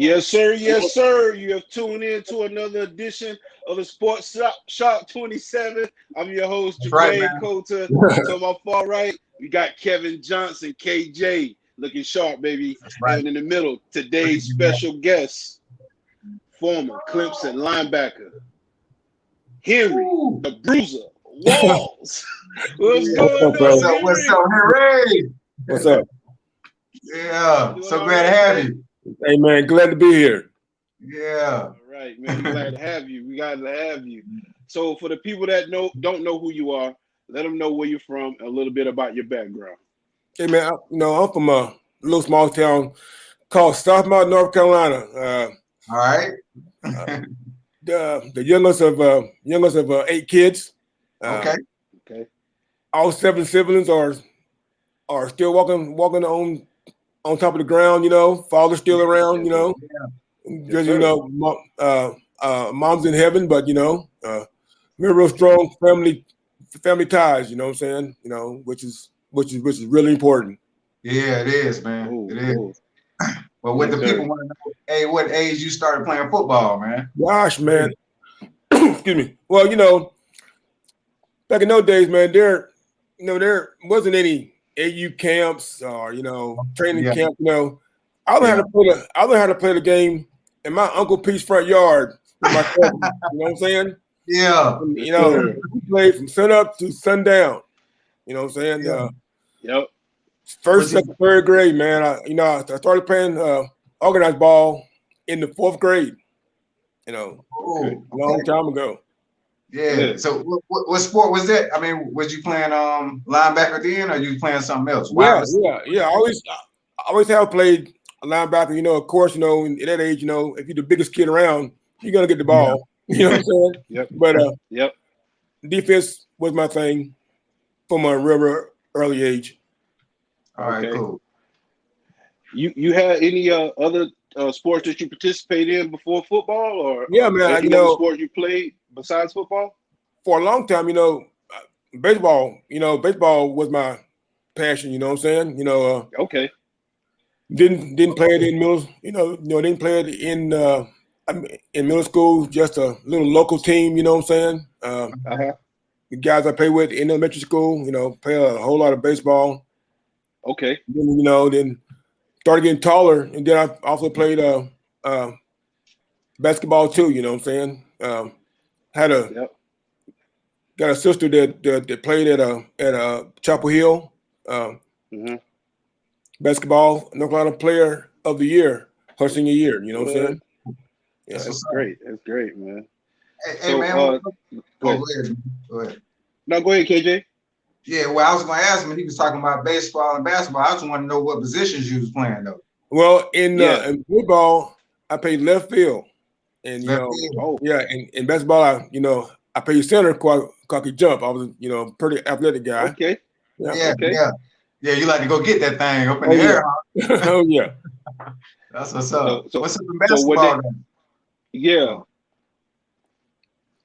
Yes, sir. Yes, sir. You have tuned in to another edition of the Sports Shop 27. I'm your host, That's right, Jermaine man. Colter. To my far right, we got Kevin Johnson, KJ, looking sharp, baby. That's right. And in the middle, Look today's at you, man. special guest, former Clemson linebacker, Henry, Ooh. the Bruiser, Walls. What's Yeah. going What's on, up? What's Henry? up, Henry? What's up? Yeah. Doing So all glad to right, have man? you. Hey, man, glad to be here. Yeah. All right, man. We're glad to have you. We glad to have you. So, for the people that don't know who you are, let them know where you're from, and a little bit about your background. Hey, man, I'm from a little small town called Southmount, North Carolina. All right. The youngest of 8 kids. Okay. Okay. All 7 siblings are still walking on top of the ground. Father's still around. Yes, Just sir. Mom's in heaven, but we're real strong family ties. You know what I'm saying? Which is really important. Yeah, it is, man. Oh, It is. oh. But what Yes, the sir. people want to know, hey, what age you started playing football, man? Gosh, man. Excuse me. Well, back in those days, man, there wasn't any AU camps or training Yeah. camp. I learned how to play the game in my Uncle Pete's front yard with my cousins. You know what I'm saying? Yeah. And, Yes, sir. we played from sun up to sundown. You know what I'm saying? Yeah. Yep. First, second, third grade, man. I started playing organized ball in the 4th grade. Oh, A long time ago. yeah. Good. So what sport was that? I mean, was you playing linebacker then, or you playing something else? Yeah. I always have played a linebacker. Of course, in that age, if you're the biggest kid around, you're gonna get the ball. You know what I'm saying? Yep. But Yep. defense was my thing from a real early age. All right, Okay. cool. You had any other sports that you participated in before football, or Yeah, man. any other sports you played besides football? For a long time, baseball. Baseball was my passion. You know what I'm saying? Okay. Didn't play it in middle. Didn't play it in middle school. Just a little local team. You know what I'm saying? Uh-huh. The guys I played with in elementary school, play a whole lot of baseball. Okay. Then started getting taller, and then I also played basketball too. You know what I'm saying? Yep. Got a sister that played at Chapel Hill. Mm-hmm. Basketball, North Carolina Player of the Year, her senior year. You know what I'm saying? Yeah. That's great. That's great, man. Hey, man. Go ahead. Go ahead. Go ahead. No, go ahead, KJ. Yeah, well, I was going to ask him. He was talking about baseball and basketball. I just want to know what positions you was playing, though. Well, in football, I played left field, and in basketball, I played center because I could jump. I was pretty athletic guy. Okay. Yeah. Okay. Yeah, you like to go get that thing up in the air, huh? Oh yeah. That's what's up. What's up in So basketball then? Yeah.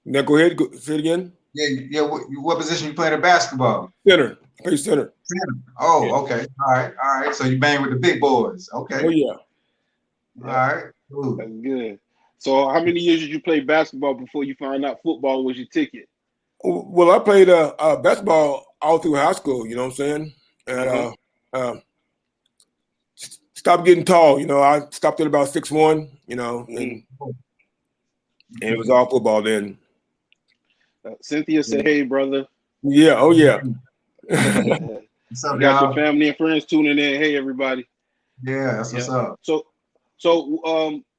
Now go ahead. Say it again. Yeah. What position you playing in basketball? Center. I play center. Center. Oh, okay. All right. So you bang with the big boys. Okay. Oh yeah. All right. Ooh. That's good. So how many years did you play basketball before you found out football was your ticket? Well, I played basketball all through high school. You know what I'm saying? And stopped getting tall. I stopped at about 6'1". And it was all football then. Cynthia said, "Hey, brother." Yeah. Oh yeah. What's up, You got y'all? your family and friends tuning in. Hey, everybody. Yeah, that's what's up. So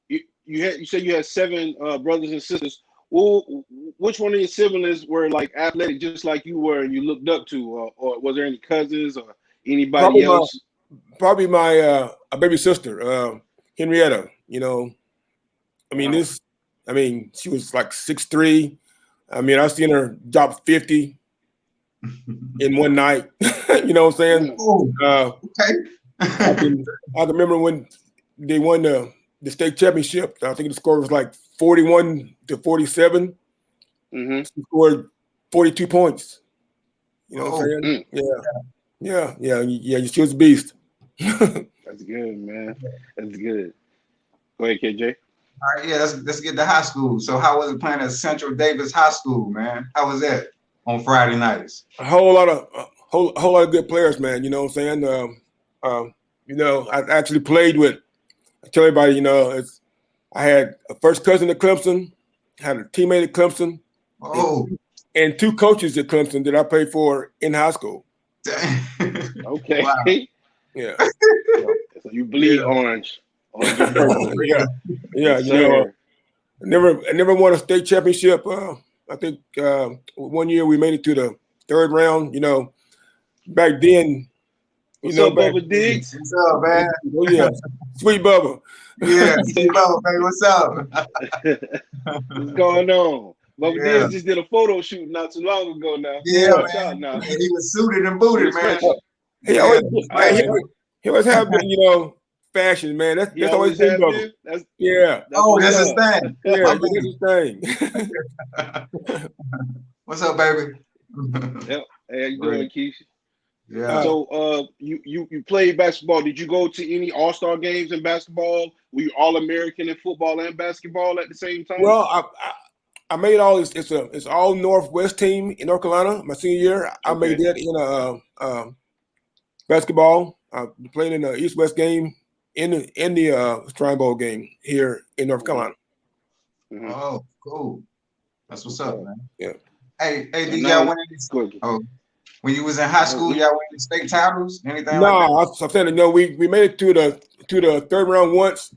you said you had 7 brothers and sisters. Well, which one of your siblings were like athletic, just like you were, and you looked up to, or was there any cousins or anybody else? Probably my baby sister, Henrietta. She was like 6'3". I seen her drop 50 in one night. You know what I'm saying? Oh, okay. I can remember when they won the state championship. I think the score was like 41-47. Mm-hmm. She scored 42 points. You know what I'm saying? Yeah. She was a beast. That's good, man. That's good. Go ahead, KJ. All right, yeah, let's get to high school. So how was it playing at Central Davis High School, man? How was that on Friday nights? A whole lot of good players, man. You know what I'm saying? I actually played with. I tell everybody, I had a first cousin at Clemson, had a teammate at Clemson, and 2 coaches at Clemson that I played for in high school. Okay. Wow. Yeah. So you bleed orange. Orange and purple. Yeah. Yes, I never won a state championship. I think one year we made it to the 3rd round. Back then. What's up, Bubba Diggs? What's up, man? Oh yeah, Sweet Bubba. Yeah, Sweet Bubba, baby. What's up? What's going on? Bubba Diggs just did a photo shoot not too long ago now. Yeah, man. And he was suited and booted, man. He always have been, fashion, man. That's always been Bubba. That's his thing. Yeah, that's his thing. What's up, baby? Yep. Hey, how you doing, Keisha? Yeah. So you played basketball. Did you go to any AllStar games in basketball? Were you All-American in football and basketball at the same time? Well, I made all this. It's all Northwest team in North Carolina. My senior year, I made that in basketball. I played in the East-West game in the Shrine Bowl game here in North Carolina. Mm-hmm. Oh, cool. That's what's up, man. Yeah. Hey, did y'all win any? When you was in high school, y'all win any state titles? Anything? No, I'm saying we made it to the 3rd round once.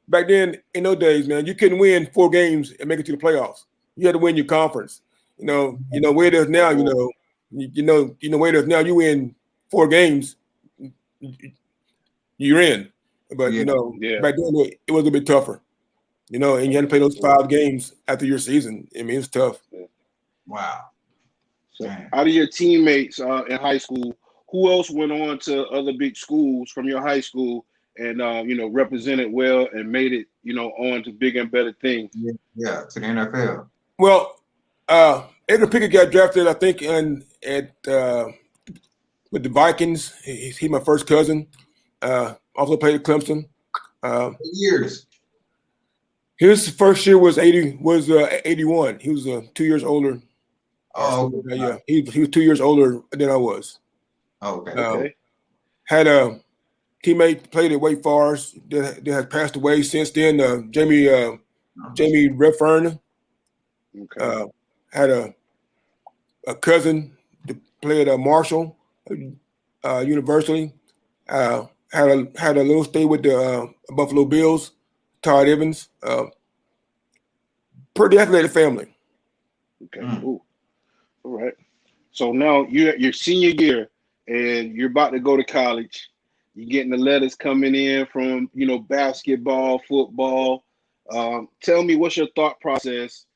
Back then in those days, man, you couldn't win 4 games and make it to the playoffs. You had to win your conference. Where it is now, where it is now, you win 4 games, you're in. But back then it was a bit tougher. And you had to play those 5 games after your season. I mean, it was tough. Wow. So out of your teammates in high school, who else went on to other big schools from your high school and represented well and made it on to bigger and better things? Yeah, to the NFL. Well, Edgar Pickett got drafted, I think, with the Vikings. He's my first cousin. Also played at Clemson. Years. His first year was 81. He was 2 years older. Oh, yeah. He was 2 years older than I was. Okay. Had a teammate played at Wake Forest that has passed away since then. Jamie Redfern. Okay. Had a cousin that played at Marshall University. Had a little stay with the Buffalo Bills. Todd Evans. Pretty athletic family. Okay. Cool. All right. So now you're at your senior year and you're about to go to college. You're getting the letters coming in from, basketball, football. Tell me, what's your thought process?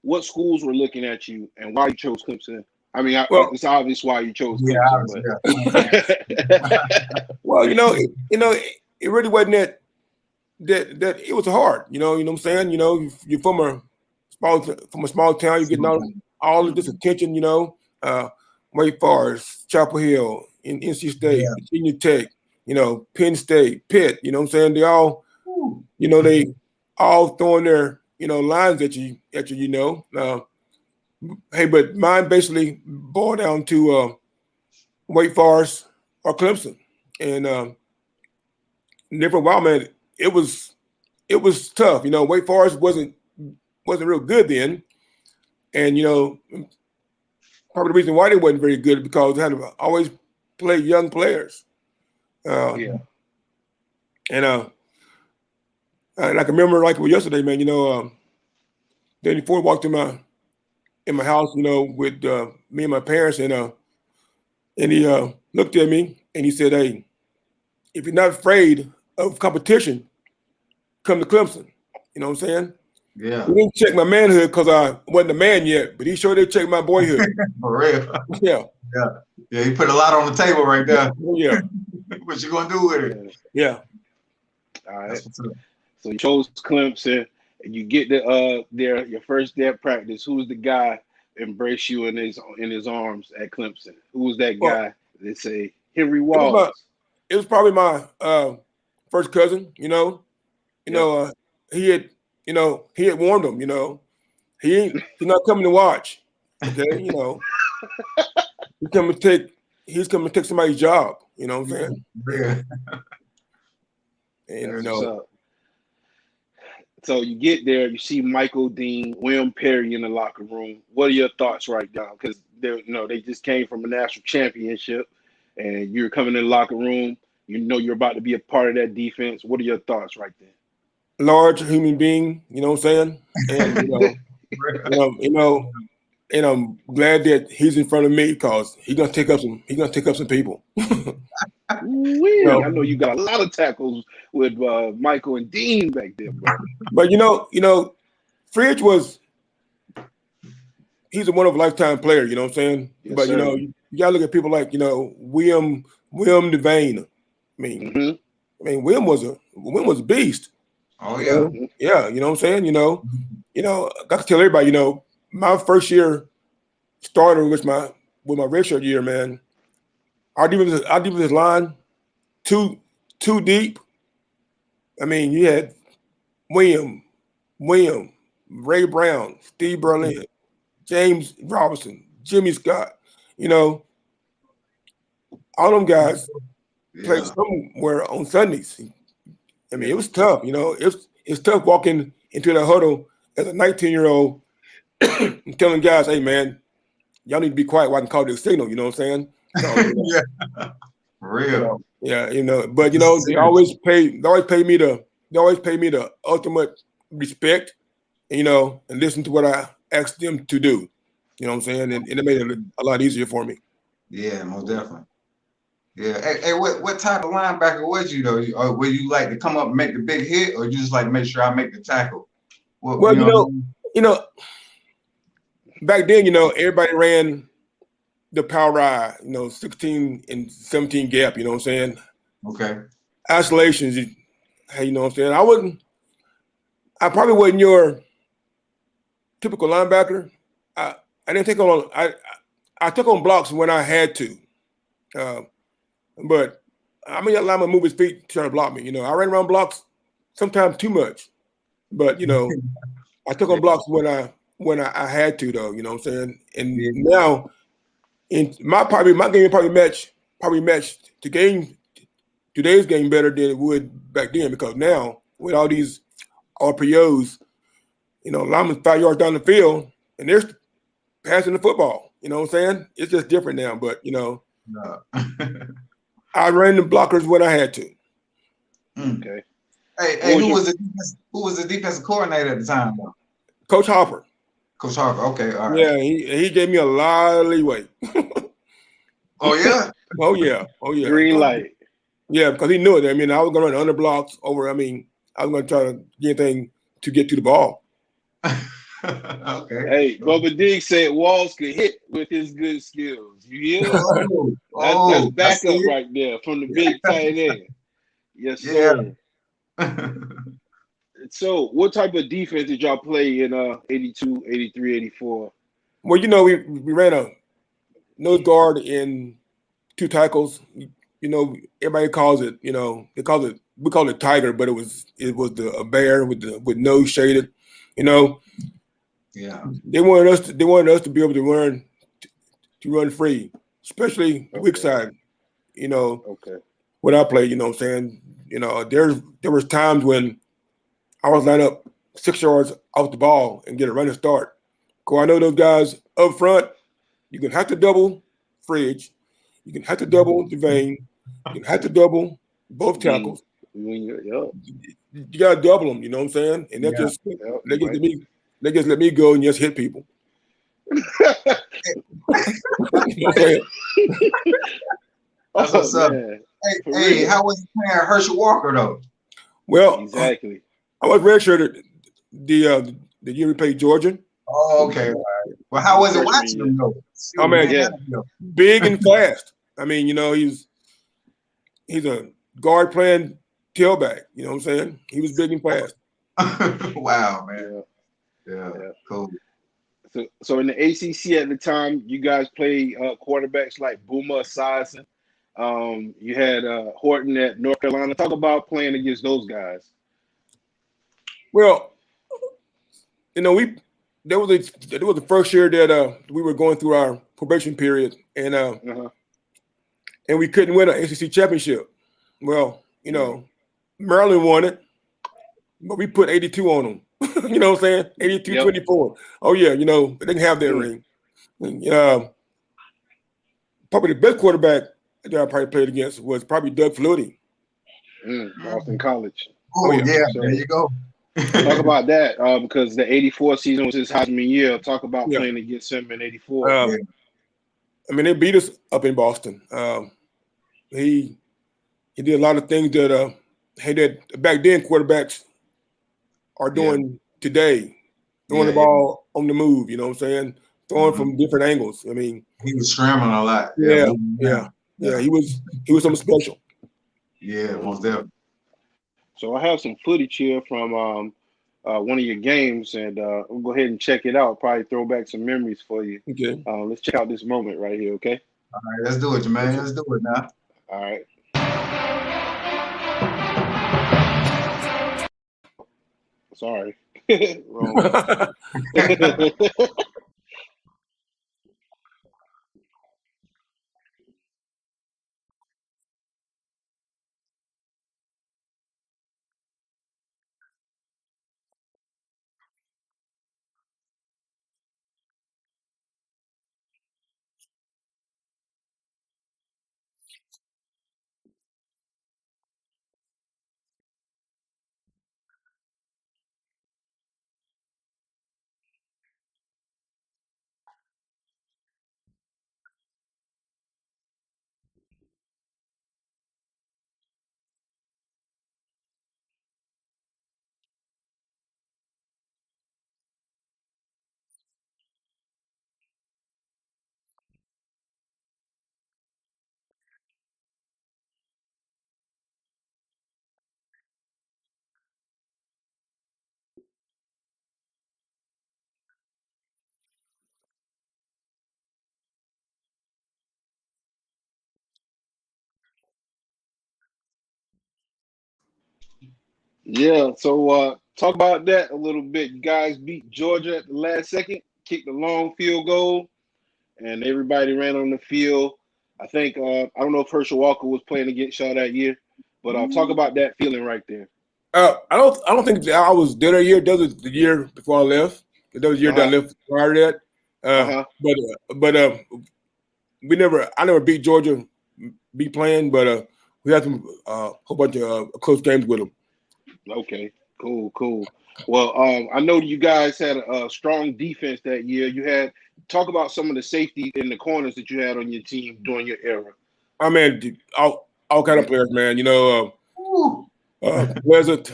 What schools were looking at you and why you chose Clemson? I mean, it's obvious why you chose Clemson. Well, it really wasn't that it was hard. You know what I'm saying? You're from a small town. You're getting all of this attention. Wake Forest, Chapel Hill, NC State, Virginia Tech. Penn State, Pitt. You know what I'm saying? They all, they all throwing their lines at you. Hey, but mine basically boiled down to Wake Forest or Clemson, and different. Wow, man, it was tough. Wake Forest wasn't real good then, and probably the reason why they wasn't very good is because they had to always play young players. And I can remember like it was yesterday, man. Danny Ford walked in my house, with me and my parents, and he looked at me and he said, "Hey, if you're not afraid of competition, come to Clemson." You know what I'm saying? Yeah. He didn't check my manhood because I wasn't a man yet, but he sure did check my boyhood. For real. Yeah. Yeah. He put a lot on the table right there. Yeah. What you gonna do with it? Yeah. All right. So you chose Clemson, and you get your first day of practice. Who's the guy that embraced you in his arms at Clemson? Who was that guy? They say Henry Wallace. It was probably my first cousin. he had warned them. He's not coming to watch. Okay, he's coming to take somebody's job. You know what I'm saying? Yeah. And So you get there, you see Michael Dean, William Perry in the locker room. What are your thoughts right now? Because they just came from a national championship, and you're coming in the locker room. You're about to be a part of that defense. What are your thoughts right there? large human being, you know what I'm saying? And and I'm glad that he's in front of me because he's gonna take up some people. I know you got a lot of tackles with Michael and Dean back there, bro. But Fridge he's a one-of-a lifetime player, you know what I'm saying? Yes, but sir. You gotta look at people like, William Devane. William was a beast. Oh yeah. Yeah, you know what I'm saying? I got to tell everybody, my first year starter with my redshirt year, man. Our defensive line too deep. You had William, Ray Brown, Steve Berlin, James Robinson, Jimmy Scott. All them guys played somewhere on Sundays. It was tough. It's tough walking into the huddle as a 19-year-old and telling guys, "Hey, man, y'all need to be quiet while I can call this signal." You know what I'm saying? So, yeah. For real. But they always pay me the ultimate respect, and listen to what I asked them to do. You know what I'm saying? And it made it a lot easier for me. Yeah, most definitely. Yeah. Hey, what type of linebacker was you though? Or were you like to come up and make the big hit, or you just like to make sure I make the tackle? Back then, everybody ran the power ride, 16 and 17 gap, you know what I'm saying? Okay. Isolations, hey, you know what I'm saying? I probably wasn't your typical linebacker. I didn't take on, I took on blocks when I had to. But I mean, that lineman move his feet trying to block me. I ran around blocks sometimes too much. But, I took on blocks when I had to, though, you know what I'm saying? And now, in my game probably matched today's game better than it would back then, because now with all these RPOs, linemen 5 yards down the field and they're passing the football. You know what I'm saying? It's just different now. But I ran the blockers when I had to. Okay. Hey, who was the defensive coordinator at the time, though? Coach Harper. Coach Harper. Okay, all right. Yeah, he gave me a lot of leeway. Oh yeah. Oh yeah. Green light. Yeah, because he knew it. I was going to run under blocks over. I was going to try to get anything to get to the ball. Okay. Hey, Bubba Diggs said Walls could hit with his good skills. You hear? That's backup right there from the big tight end. Yes, sir. Yeah. So, what type of defense did y'all play in 82, 83, 84? Well, we ran a nose guard in 2 tackles. Everybody calls it, we call it tiger, but it was a bear with nose shaded. Yeah. They wanted us to be able to run free, especially the weak side. Okay. When I played, you know what I'm saying? There was times when I was lined up 6 yards off the ball and get a running start. I know those guys up front, you can have to double Fridge, you can have to double Devane, you can have to double both tackles. You gotta double them, you know what I'm saying? And they just let me go and just hit people. That's what's up. Hey, how was you playing Herschel Walker though? Well, exactly. I was redshirted the year we played Georgia. Oh, okay. All right. Well, how was it watching him though? Oh man, big and fast. He's a guard playing tailback. You know what I'm saying? He was big and fast. Wow, man. Yeah. Cool. So in the ACC at the time, you guys played quarterbacks like Boomer Esiason. You had Horton at North Carolina. Talk about playing against those guys. Well, you know, there was the first year that we were going through our probation period, and we couldn't win an ACC championship. Well, you know, Maryland won it, but we put 82 on them. You know what I'm saying? 82-24. Oh yeah, you know, they didn't have that ring. And, probably the best quarterback that I probably played against was probably Doug Flutie. Boston College. Oh yeah, so, there you go. Talk about that because the '84 season was his Heisman year. Talk about playing against him in '84. I mean, they beat us up in Boston. He did a lot of things that that back then quarterbacks are doing today, throwing the ball on the move. You know what I'm saying? Throwing from different angles. I mean, he was scrambling a lot. Yeah. He was something special. Yeah, most definitely. So I have some footage here from one of your games, and we'll go ahead and check it out. Probably throw back some memories for you. Okay. Let's check out this moment right here. Okay. All right, let's do it, Jermaine. Let's do it now. All right. Sorry. Wrong. Yeah, so talk about that a little bit. You guys beat Georgia at the last second, kicked a long field goal, and everybody ran on the field. I think I don't know if Herschel Walker was playing against y'all that year, but talk about that feeling right there. I don't think I was there that year. That was the year before I left. That was the year that I left prior to that. But I never beat Georgia, beat playing, but we had some whole bunch of close games with them. Okay, cool. Well, I know you guys had a strong defense that year. You had talk about some of the safety in the corners that you had on your team during your era. I mean, all kind of players, man. You know, Pleasant,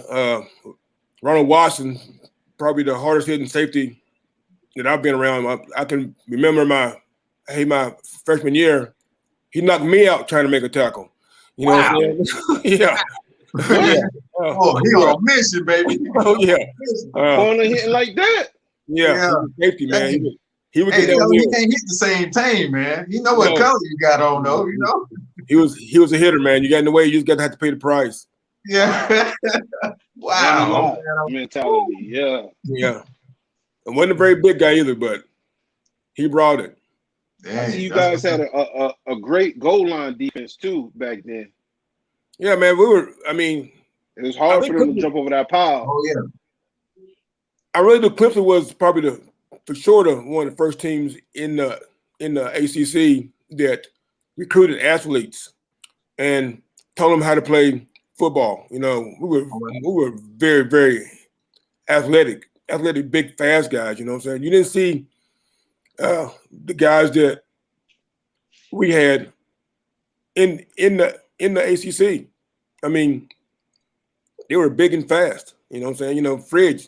Ronald Watson, probably the hardest hitting safety that I've been around. I can remember my freshman year, he knocked me out trying to make a tackle. You know what I'm saying? Yeah. He on a mission, baby. Oh yeah. Corner hitting like that. Yeah. Safety, man. He would he can't hit the same team, man. You know what color you got on, though. You know. He was a hitter, man. You got in the way. You just got to have to pay the price. Yeah. Wow. Mentality. Yeah. Yeah. And wasn't a very big guy either, but he brought it. Dang, I see you guys had a great goal line defense too back then. Yeah, man. It was hard for them to jump over that pile. Oh yeah. I really think Clemson was probably for sure one of the first teams in the ACC that recruited athletes and told them how to play football. You know, we were very, very athletic, big, fast guys. You know what I'm saying? You didn't see the guys that we had in the ACC. I mean, they were big and fast. You know what I'm saying? You know, Fridge,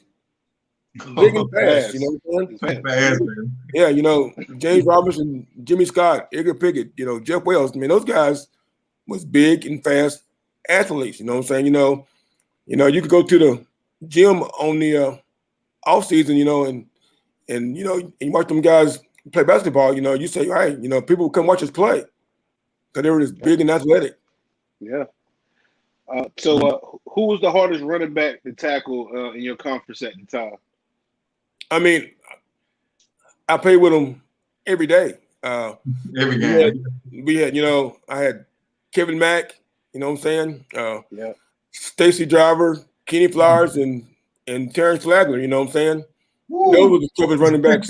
big and fast. You know what I'm saying? Fast, man. Yeah, you know, James Robinson, Jimmy Scott, Edgar Pickett, you know, Jeff Wells. I mean, those guys was big and fast athletes. You know what I'm saying? You know, you could go to the gym on the off season, you know, and you know, and you watch them guys play basketball. You know, you say, hey, you know, people would come watch us play because they were just big and athletic. Yeah. Who was the hardest running back to tackle in your conference at the time? I mean, I played with him every day. Every game. We had, I had Kevin Mack, you know what I'm saying? Yeah. Stacy Driver, Kenny Flowers, and Terrence Flagler, you know what I'm saying? Woo. Those were the toughest running backs.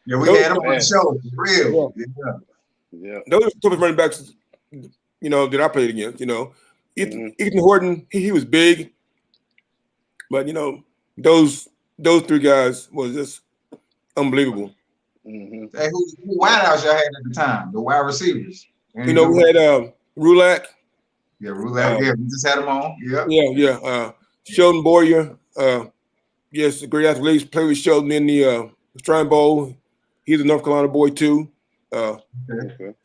Yeah, we had them on the show. Real. Yeah. Those are the toughest running backs, that I played against, Ethan Horton, he was big, but, those three guys was just unbelievable. Mm-hmm. Hey, who wideouts y'all had at the time? The wide receivers. We had Rulak. Yeah, Rulak. We just had him on. Yeah. Yeah. Sheldon Boyer. Yes, a great athlete. Played with Sheldon in the Shrine Bowl. He's a North Carolina boy too.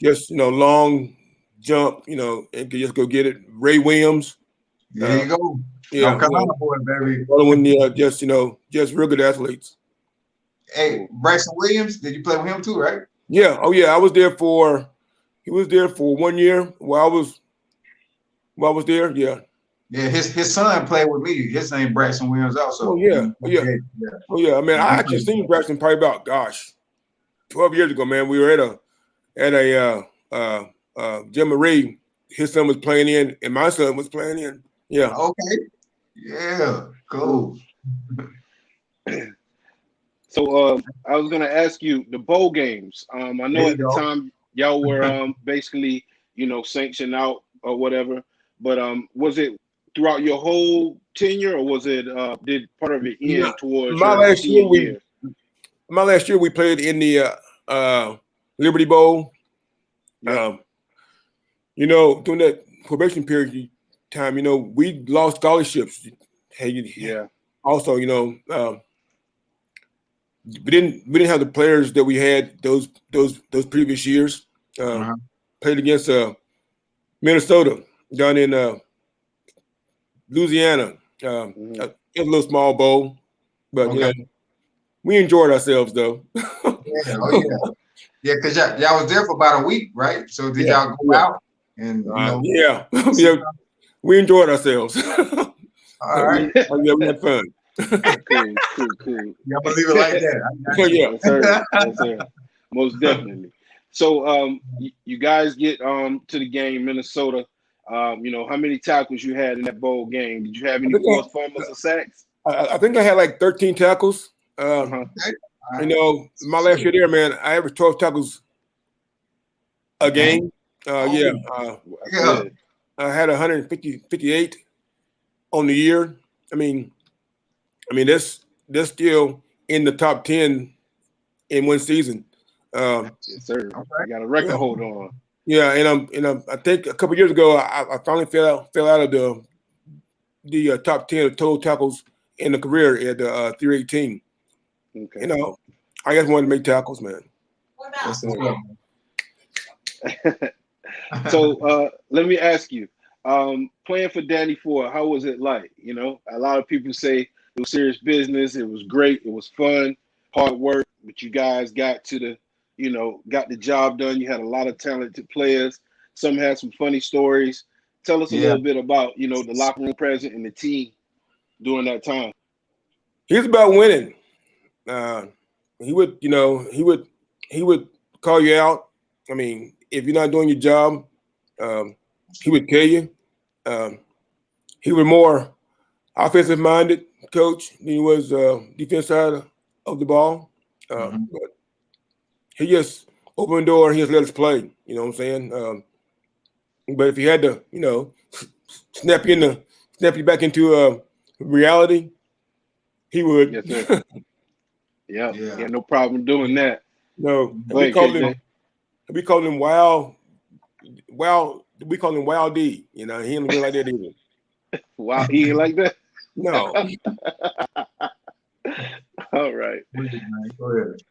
Just long jump, and could just go get it. Ray Williams. There you go. Yeah, North Carolina boy, baby. Just real good athletes. Hey, Bryson Williams, did you play with him too, right? Yeah. Oh yeah, he was there for 1 year while I was there. Yeah. Yeah, his son played with me. His name Bryson Williams also. Oh yeah. I mean, I actually seen Bryson probably about 12 years ago, man. We were at a Jermaine. His son was playing in, and my son was playing in. Yeah. Okay. Yeah. Cool. So I was gonna ask you the bowl games. I know at the time y'all were basically sanctioned out or whatever, but was it throughout your whole tenure, or was it did part of it end towards my your last senior year? My last year we played in the Liberty Bowl. Yeah. During that probation period time, we lost scholarships. Yeah. Also, we didn't have the players that we had those previous years. Played against Minnesota down in Louisiana. It was a little small bowl, but we enjoyed ourselves though. Yeah, because y'all was there for about a week, right? So did y'all go out and we enjoyed ourselves. All right. We had fun. Cool. Y'all believe it like that. Yes, sir. Most definitely. So you guys get to the game, Minnesota. How many tackles you had in that bowl game? Did you have any forced fumbles or sacks? I think I had like 13 tackles. My last year there, man, I averaged 12 tackles a game. I had 158 on the year. I mean, that's still in the top 10 in one season. Yes, sir. You got a record hold on. Yeah, and I think a couple of years ago I finally fell out of the top 10 of total tackles in the career at 318. Okay. I just wanted to make tackles, man. So let me ask you, playing for Danny Ford, how was it like? A lot of people say it was serious business. It was great. It was fun, hard work, but you guys got to got the job done. You had a lot of talented players. Some had some funny stories. Tell us a little bit about, the locker room presence and the team during that time. He was about winning. He would call you out. I mean, if you're not doing your job, he would tell you. He was more offensive minded coach than he was defense side of the ball. But he just opened the door. He just let us play. You know what I'm saying? But if he had to, snap you back into reality, he would. Yes, sir. Yeah, no problem doing that. No, we called him Wild. We call him Wild D. He ain't like that either. Wow, he ain't like that. No. All right. Go ahead.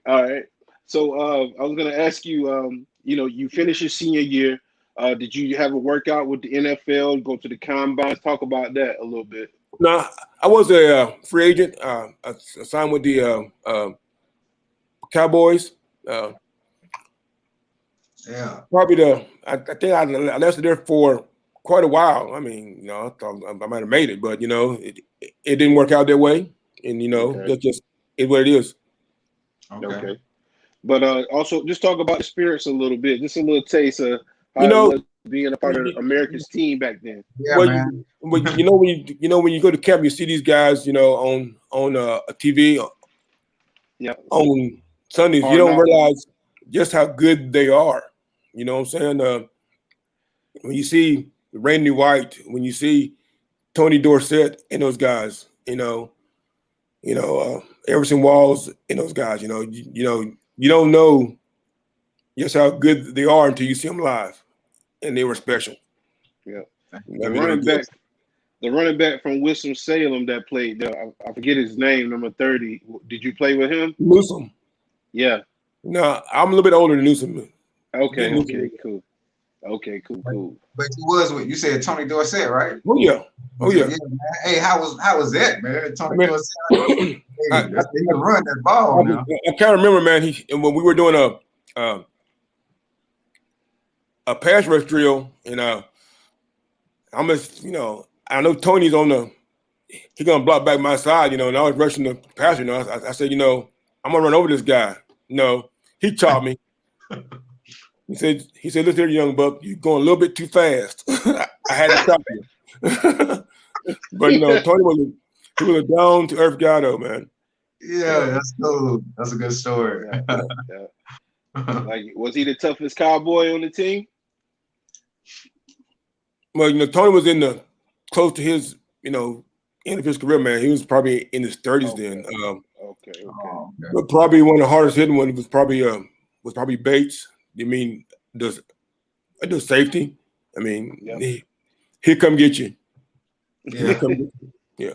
All right. So I was gonna ask you. You finished your senior year. Did you have a workout with the NFL? Go to the combines? Talk about that a little bit. No, I was a free agent. I signed with the Cowboys. Probably I think I lasted there for quite a while. I mean, I thought I might have made it, but it didn't work out that way, and Okay. that's just is what it is. Okay. But also, just talk about the spirits a little bit. Just a little taste of how You it know, was being a part of America's team back then. Yeah, well, man. when you go to camp, you see these guys, on a TV Yeah. on Sundays. You Hard don't knocks. realize just how good they are. You know what I'm saying? When you see Randy White, when you see Tony Dorsett and those guys, Everson Walls and those guys, you don't know just how good they are until you see them live, and they were special. Yeah. I The mean, they were running good. back, the running back from Winston-Salem that played there, I forget his name, number 30. Did you play with him? Newsom. Yeah. No, I'm a little bit older than Newsom. Okay. Newsom. Cool. Okay. Cool. But you said Tony Dorsett, right? Oh yeah. Yeah, man. Hey, how was that, man? Tony Dorsett. Hey, I he can run that ball now. can't remember, man. When we were doing a pass rush drill, and I'm just, I know Tony's he's gonna block back my side, and I was rushing the passer. I said, I'm gonna run over this guy. He chopped me. He said, look here, young buck, you're going a little bit too fast. I had to stop you. But Tony was a down to earth guy though, man. Yeah, that's cool. That's a good story. Yeah. Like, was he the toughest cowboy on the team? Well, Tony was close to his, end of his career, man. He was probably in his 30s then. Okay. But probably one of the hardest hitting ones was probably Bates. I mean, the safety. I mean, yep. he'll come get you. Yeah. Yeah.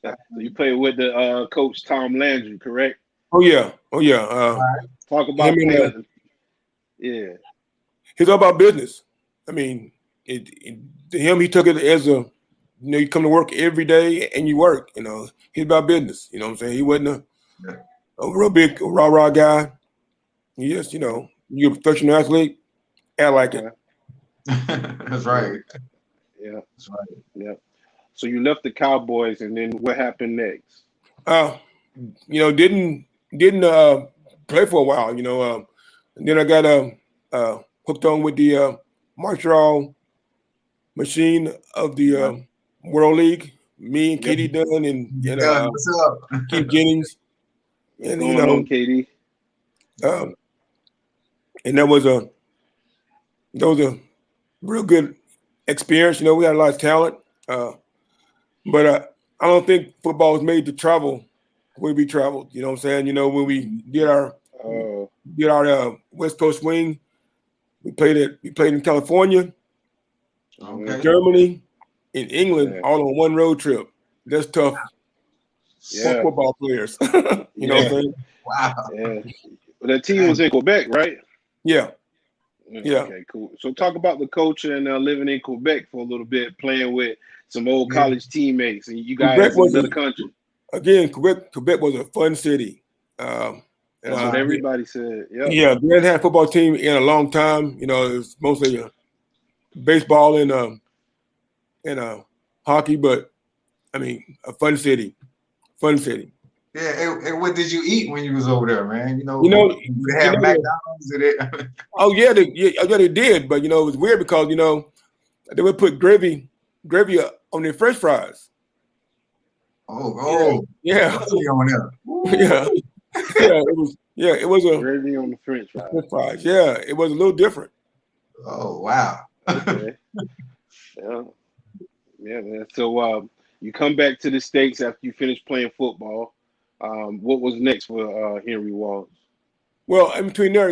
So you played with the coach Tom Landry, correct? Oh yeah. Talk about him. Yeah. He's all about business. I mean, to him, he took it as you come to work every day and you work. He's about business. You know what I'm saying? He wasn't a real big rah-rah guy. He just, you're a professional athlete, act like it. That's right. Yeah. That's right. Yeah. So you left the Cowboys, and then what happened next? Didn't play for a while. And then I got hooked on with the Montreal machine of the World League. Me and Katie Dunn and what's up? Keith Jennings. And going on, Katie. And that was a real good experience. We had a lot of talent, but I don't think football was made to travel where we traveled. You know what I'm saying? When we did our West Coast swing, we played in California, Germany, in England, all on one road trip. That's tough for football players. You know what I'm saying? Wow. Yeah. Well, that team was in Quebec, right? Yeah. Okay, cool. So talk about the culture and living in Quebec for a little bit, playing with some old college teammates, and you guys in another country. Again, Quebec was a fun city. That's what everybody said. Yeah, we hadn't had a football team in a long time. It was mostly baseball and hockey, but I mean, a fun city. Yeah, and what did you eat when you was over there, man? You had McDonald's in it. Oh yeah, they did, but it was weird because they would put gravy on their French fries. Oh, yeah. Yeah, it was a gravy on the French fries. Yeah, it was a little different. Oh wow. Okay. Yeah, man. So you come back to the States after you finish playing football. What was next for Henry Walls? Well, in between there,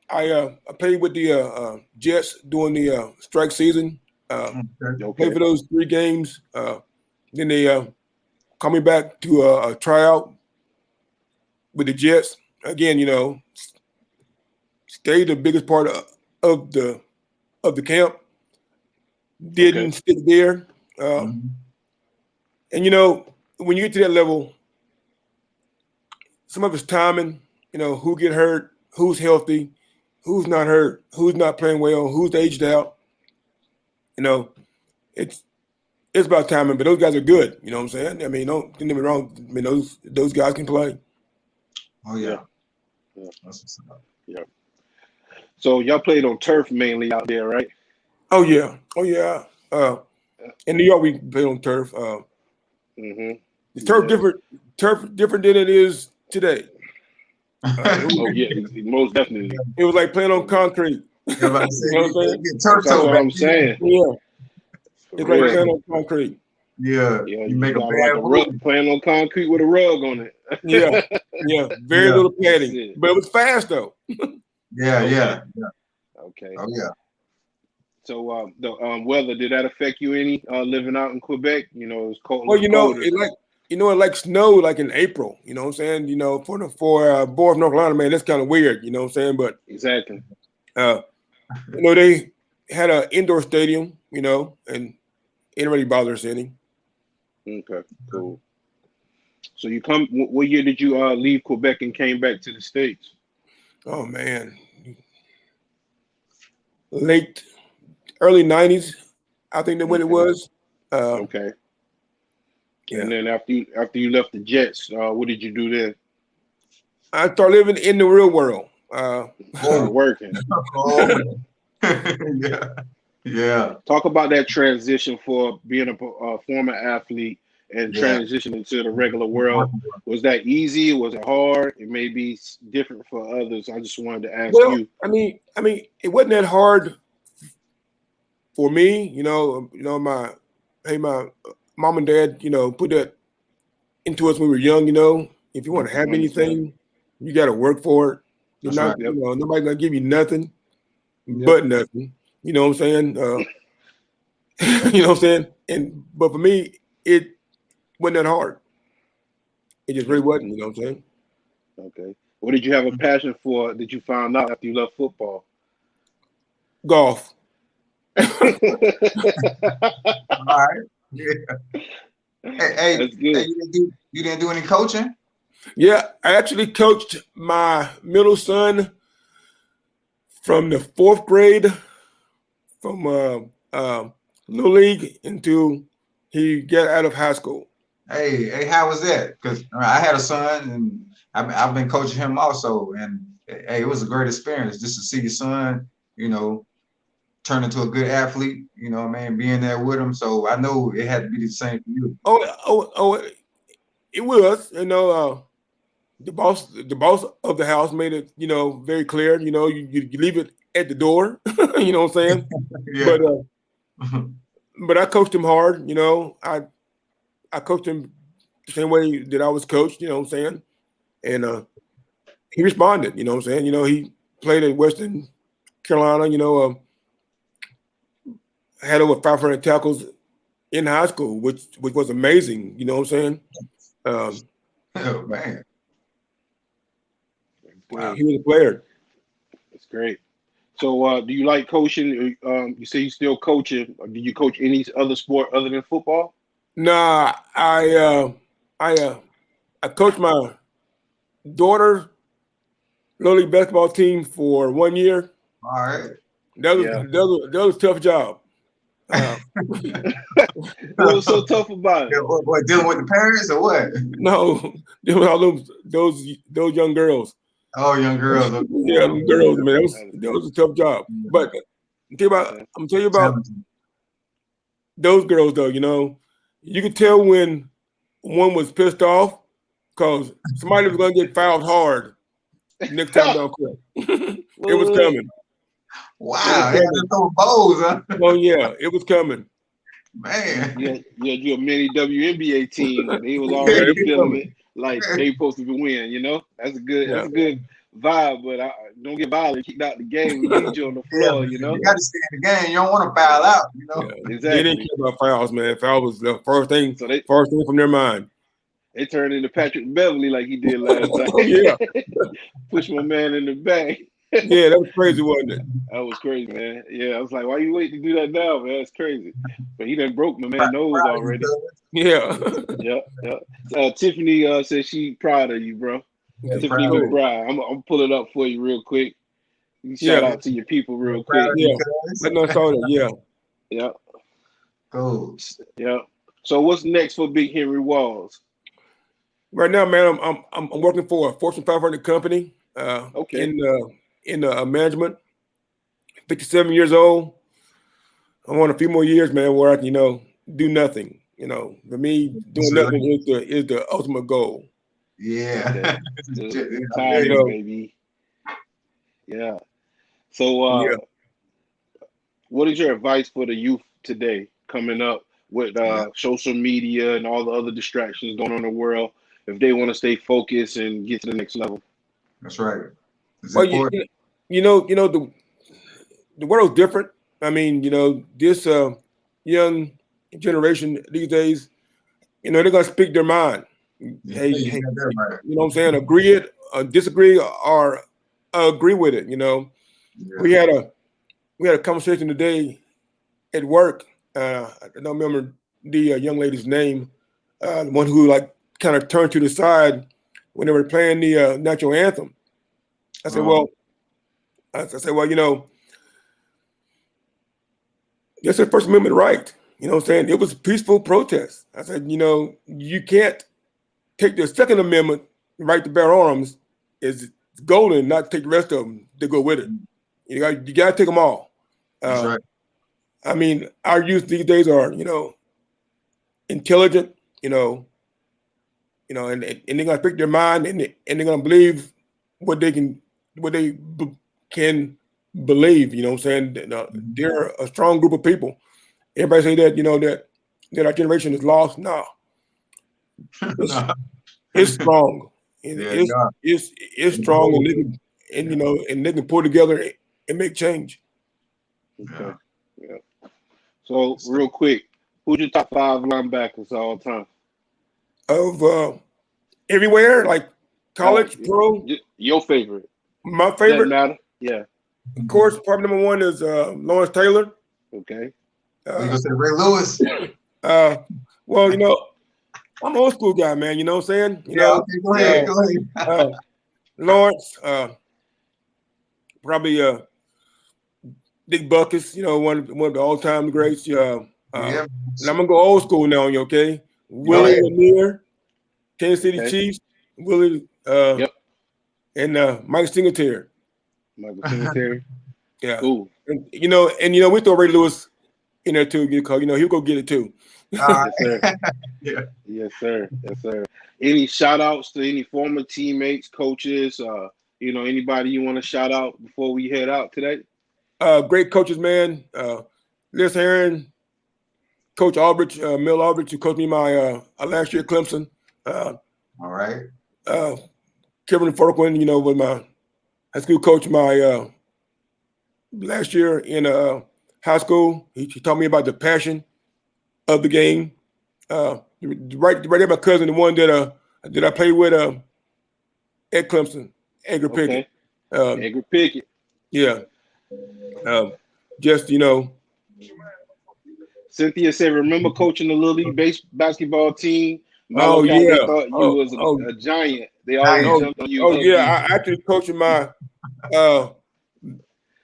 I played with the Jets during the strike season. Played for those 3 games. Then they called me back to a tryout with the Jets. Again, stayed the biggest part of the camp. Didn't stick there. And when you get to that level, some of it's timing. Who get hurt, who's healthy, who's not hurt, who's not playing well, who's aged out. you know, it's about timing. But those guys are good. You know what I'm saying? I mean, don't get me wrong. I mean, those guys can play. Oh yeah. Yeah. That's what's up. Yeah. So y'all played on turf mainly out there, right? Oh yeah. In New York, we play on turf. Mm-hmm. The turf different than it is today. Oh yeah, most definitely. It was like playing on concrete. Yeah, but I said, You know what I'm saying? get turf That's toe what back I'm then. saying. Yeah, For it's like real. playing on concrete. Yeah, Yeah, you make a got bad like a rug, move. playing on concrete with a rug on it. Yeah, very Yeah. little That's padding, it. but it was fast though. Yeah, Okay. yeah. Okay. Oh yeah. So the weather, did that affect you any living out in Quebec? You know, it was cold. Well, Colder. it like snow like in April. You know what I'm saying? You know, for North Carolina, man, that's kind of weird. You know what I'm saying? But Exactly. you know, they had an indoor stadium. You know, and it didn't really bother us any. Okay, cool. So you come. What year did you leave Quebec and came back to the States? Oh man, early '90s, I think that when it was. Okay. Yeah. And then after you left the Jets, what did you do then? I started living in the real world. Started working. Oh. Yeah. Yeah. Talk about that transition for being a former athlete and Yeah. transitioning to the regular world. Was that easy? Was it hard? It may be different for others. I just wanted to ask Well, you. I mean, it wasn't that hard for me. My mom and dad, put that into us when we were young. You know, if you want to have anything, you got to work for it. You're That's not, right. Yep. Nobody's gonna give you nothing, Yep. but nothing. You know what I'm saying? You know what I'm saying? But for me, it wasn't that hard. It just really wasn't. You know what I'm saying? Okay. What did you have a passion for that you found out after you left football? Golf. All right. Yeah. Hey, That's good. hey, you didn't do any coaching? Yeah, I actually coached my middle son from the 4th grade, from little league until he got out of high school. Hey, how was that? Because I had a son, and I've been coaching him also, and hey, it was a great experience just to see your son, turn into a good athlete. You know what I mean? Being there with him, so I know it had to be the same for you. Oh, it was. The boss of the house made it, very clear. You leave it at the door. You know what I'm saying? Yeah. But I coached him hard. I coached him the same way that I was coached. You know what I'm saying? And he responded. You know what I'm saying? He played at Western Carolina. Had over 500 tackles in high school, which was amazing. You know what I'm saying? Oh man. Wow. He was a player. That's great. So, do you like coaching? You say you still coaching. Do you coach any other sport other than football? Nah, I coached my daughter little league basketball team for 1 year. All right. That was a tough job. What was so tough about it? What, dealing with the parents or what? No, there was all those young girls. Oh, young girls. Okay. Yeah, them girls, man. That was a tough job. But I'm gonna tell you about those girls though. You could tell when one was pissed off because somebody was gonna get fouled hard next time down court. It was coming. Wow, they had to throw bows, huh? Oh yeah, it was coming. Man. Yeah, you a mini WNBA team. They was already feeling it like they supposed to win. That's a good vibe. But don't get violent, kicked out the game. We need you on the floor. You got to stay in the game. You don't want to foul out. Yeah, exactly. They didn't care about fouls, man. Foul was the first thing from their mind. They turned into Patrick Beverly like he did last night. Oh yeah, push my man in the back. Yeah, that was crazy, wasn't it? That was crazy, man. Yeah, I was like, why you waiting to do that now, man? That's crazy. But he done broke my man nose already. Yeah. Yeah. Tiffany said she proud of you, bro. Yeah, Tiffany McBride. I'm gonna pull it up for you real quick. You shout out to your people real quick. Yeah. I know, saw that. Yeah. Yeah. Coach. Yeah. So what's next for Big Henry Walls? Right now, man, I'm working for a Fortune 500 company Okay. in management. 57 years old. I want a few more years, man, where I can, do nothing. For me, doing nothing is the ultimate goal. Yeah. Okay. Yeah, Retirement, baby. Yeah. So Yeah. what is your advice for the youth today coming up with social media and all the other distractions going on in the world if they want to stay focused and get to the next level? That's right. It's Well, important. the world's different. I mean, this young generation these days, they're gonna speak their mind. Yeah, Hey, you hey, got that right. you know what I'm saying? Agree it, disagree, or agree with it. Yeah. We had a conversation today at work. I don't remember the young lady's name, the one who like kind of turned to the side when they were playing the national anthem. I said, well, that's their First Amendment right. You know what I'm saying? It was a peaceful protest. I said, you can't take the Second Amendment right to bear arms is golden, not take the rest of them to go with it. You got to take them all. That's right. I mean, our youth these days are, intelligent, and they're gonna speak their mind, and they're gonna believe what they can believe. You know what I'm saying? They're a strong group of people. Everybody say that that our generation is lost. No, it's strong. It's strong, and they can pull together and make change. Okay. Yeah. So real quick, who's your top 5 linebackers of all time? Of everywhere, like college, pro. Your favorite. My Doesn't favorite, matter. Yeah. of course, probably number 1 is Lawrence Taylor. Okay. You gonna say Ray Lewis? Well, I'm an old school guy, man. You know what I'm saying? Okay, go ahead. Lawrence, probably Dick Buckus, one of the all-time greats. And I'm gonna go old school now, okay? Willie Lanier, Kansas City Chiefs, Willie, and Mike Singletary. Michael Singletary. Yeah. Cool. And, we throw Ray Lewis in there too, because he'll go get it too. Yes, sir. Yes, sir. Yes, sir. Any shout outs to any former teammates, coaches, anybody you want to shout out before we head out today? Great coaches, man. Liz Herron, Coach Aldrich, Mel Aldrich, who coached me my last year at Clemson. All right. Kevin Forquin, was my high school coach my last year in high school. He taught me about the passion of the game. Right there, my cousin, the one that I played with at Clemson, Edgar Pickett. Edgar Pickett. Yeah. Cynthia said, remember coaching the Little League basketball team? Oh, yeah. They thought you was a giant. They always jumped on you. Oh, yeah. I actually coaching my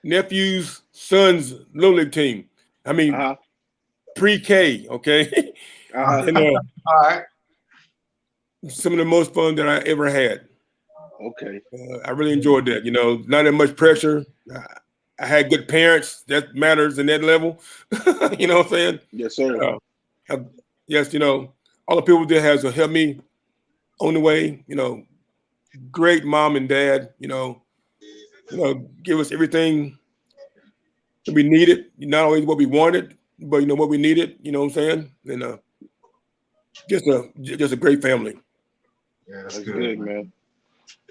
nephew's son's Little League team. I mean, pre-K, okay? And, all right. some of the most fun that I ever had. Okay. I really enjoyed that. Not that much pressure. I had good parents. That matters in that level. You know what I'm saying? Yes, sir. Yes, all the people that has helped me on the way. Great mom and dad. Give us everything that we needed. Not always what we wanted, but what we needed. You know what I'm saying? And just a great family. Yeah, that's good, man.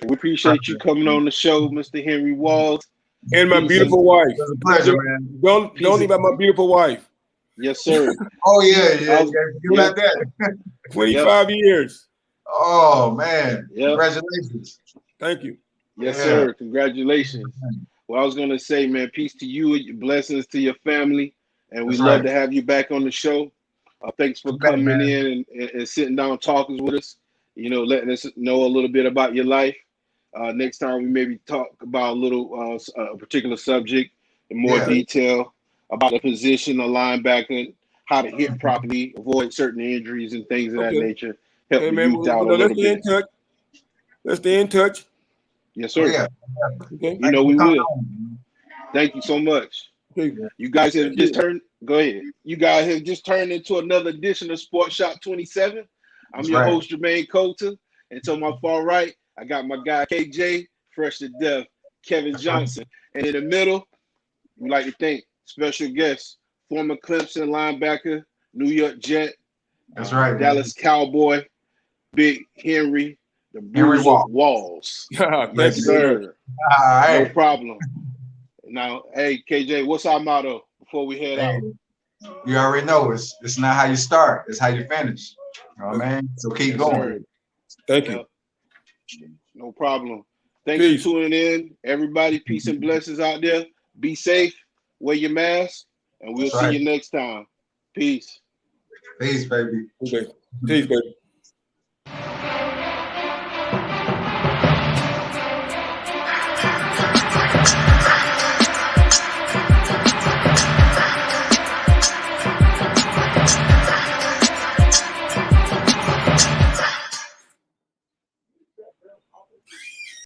We appreciate you coming on the show, Mr. Henry Walls. And my beautiful wife. It was a pleasure, man. Don't leave out my beautiful wife. Yes, sir. Oh, yeah. You got that. 25 years. Oh, man. Congratulations. Thank you. Yes, sir. Congratulations. Well, I was going to say, man, peace to you, blessings to your family, and we love to have you back on the show. Thanks for coming in and sitting down talking with us, letting us know a little bit about your life. Next time we maybe talk about a particular subject in more detail about the position of linebacker, how to hit properly, avoid certain injuries and things of that Okay. nature. Help Hey, the man, youth out a let's little stay in bit. touch. Let's stay in touch. Yes, Oh, sir. yeah. Okay. You know we Come will. on. Thank you so much. Okay. You guys have Thank just you. turned. Go ahead. You guys have just turned into another edition of Sports Shop 27. I'm That's your right. host, Jermaine Colter. And to my far right, I got my guy KJ, fresh to death, Kevin Johnson. And in the middle, we like to thank special guest, former Clemson linebacker, New York Jet, That's right, Dallas Cowboy, Big Henry, the Henry Bruiser Walls. Thank Yes, you very much. sir. All No right. problem. Now, hey, KJ, what's our motto before we head out? Hey, you already know it's not how you start, it's how you finish. You know what I mean? So keep Yes, going. sir. Thank you. Yep. No problem. Thanks Peace. for tuning in. Everybody, peace and blessings out there. Be safe. Wear your mask. And we'll That's see right. you next time. Peace. Peace, baby. Okay. Peace, baby.